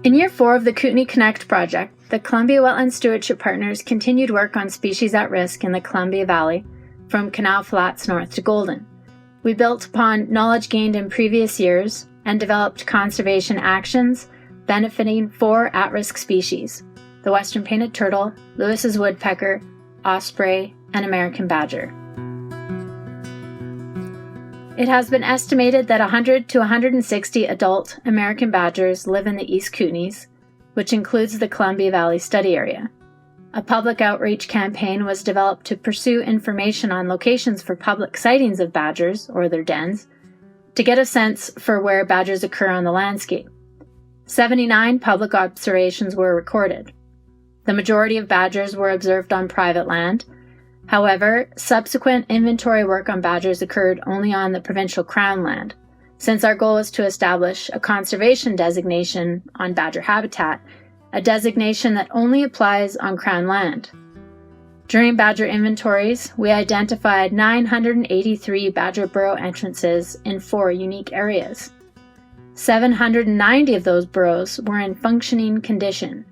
In Year 4 of the Kootenay Connect project, the Columbia Wetlands Stewardship Partners continued work on species at risk in the Columbia Valley, from Canal Flats north to Golden. We built upon knowledge gained in previous years and developed conservation actions benefiting 4 at-risk species: the western painted turtle, Lewis's woodpecker, osprey, and American badger. It has been estimated that 100 to 160 adult American badgers live in the East Kootenays, which includes the Columbia Valley study area. A public outreach campaign was developed to pursue information on locations for public sightings of badgers, or their dens, to get a sense for where badgers occur on the landscape. 79 public observations were recorded. The majority of badgers were observed on private land. However, subsequent inventory work on badgers occurred only on the provincial Crown land, since our goal was to establish a conservation designation on badger habitat, a designation that only applies on Crown land. During badger inventories, we identified 983 badger burrow entrances in 4 unique areas. 790 of those burrows were in functioning condition,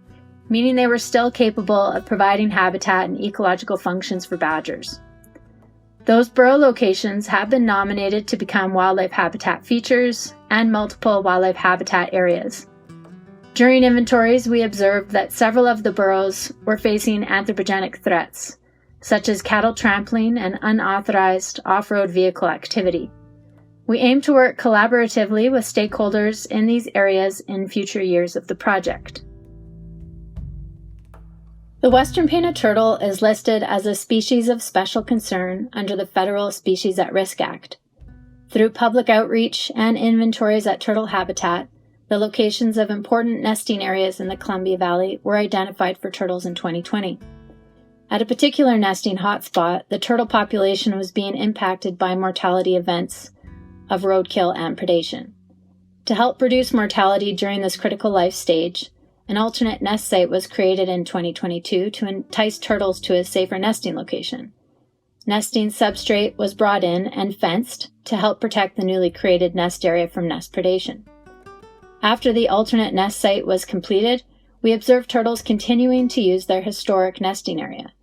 meaning they were still capable of providing habitat and ecological functions for badgers. Those burrow locations have been nominated to become wildlife habitat features and multiple wildlife habitat areas. During inventories, we observed that several of the burrows were facing anthropogenic threats, such as cattle trampling and unauthorized off-road vehicle activity. We aim to work collaboratively with stakeholders in these areas in future years of the project. The western painted turtle is listed as a species of special concern under the Federal Species at Risk Act. Through public outreach and inventories at turtle habitat, the locations of important nesting areas in the Columbia Valley were identified for turtles in 2020. At a particular nesting hotspot, the turtle population was being impacted by mortality events of roadkill and predation. To help reduce mortality during this critical life stage, an alternate nest site was created in 2022 to entice turtles to a safer nesting location. Nesting substrate was brought in and fenced to help protect the newly created nest area from nest predation. After the alternate nest site was completed, we observed turtles continuing to use their historic nesting area.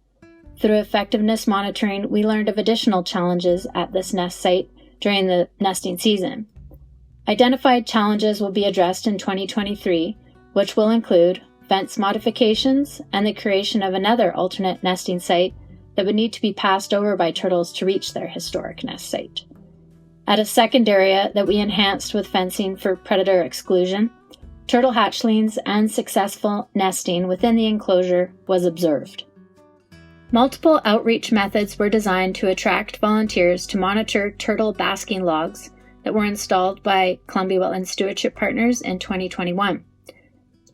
Through effectiveness monitoring, we learned of additional challenges at this nest site during the nesting season. Identified challenges will be addressed in 2023, which will include fence modifications and the creation of another alternate nesting site that would need to be passed over by turtles to reach their historic nest site. At a second area that we enhanced with fencing for predator exclusion, turtle hatchlings and successful nesting within the enclosure was observed. Multiple outreach methods were designed to attract volunteers to monitor turtle basking logs that were installed by Columbia Wetlands Stewardship Partners in 2021.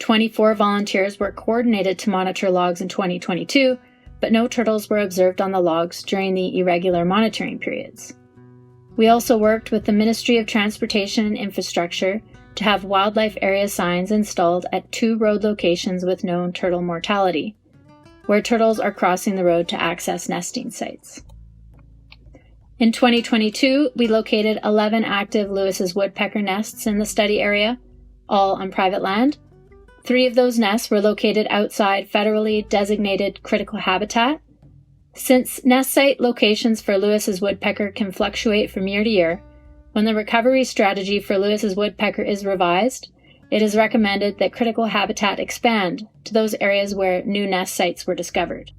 24 volunteers were coordinated to monitor logs in 2022, but no turtles were observed on the logs during the irregular monitoring periods. We also worked with the Ministry of Transportation and Infrastructure to have wildlife area signs installed at 2 road locations with known turtle mortality, where turtles are crossing the road to access nesting sites. In 2022, we located 11 active Lewis's woodpecker nests in the study area, all on private land. 3 of those nests were located outside federally designated critical habitat. Since nest site locations for Lewis's woodpecker can fluctuate from year to year, when the recovery strategy for Lewis's woodpecker is revised, it is recommended that critical habitat expand to those areas where new nest sites were discovered.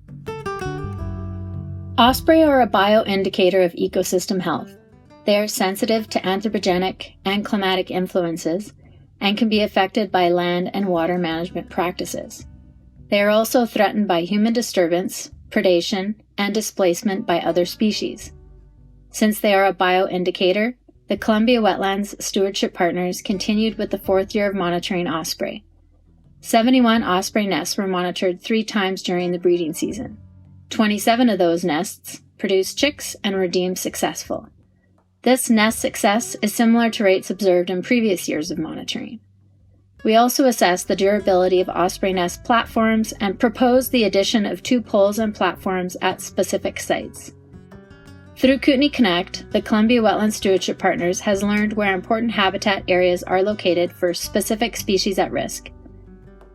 Osprey are a bioindicator of ecosystem health. They are sensitive to anthropogenic and climatic influences and can be affected by land and water management practices. They are also threatened by human disturbance, predation, and displacement by other species. Since they are a bioindicator, the Columbia Wetlands Stewardship Partners continued with the 4th year of monitoring osprey. 71 osprey nests were monitored 3 times during the breeding season. 27 of those nests produced chicks and were deemed successful. This nest success is similar to rates observed in previous years of monitoring. We also assessed the durability of osprey nest platforms and proposed the addition of 2 poles and platforms at specific sites. Through Kootenay Connect, the Columbia Wetlands Stewardship Partners has learned where important habitat areas are located for specific species at risk,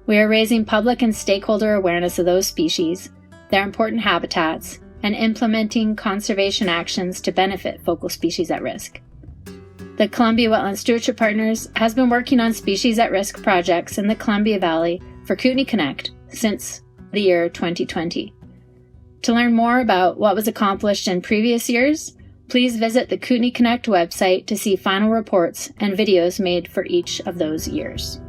We are raising public and stakeholder awareness of those species, their important habitats, and implementing conservation actions to benefit focal species at risk. The Columbia Wetlands Stewardship Partners has been working on species at risk projects in the Columbia Valley for Kootenay Connect since the year 2020. To learn more about what was accomplished in previous years, please visit the Kootenay Connect website to see final reports and videos made for each of those years.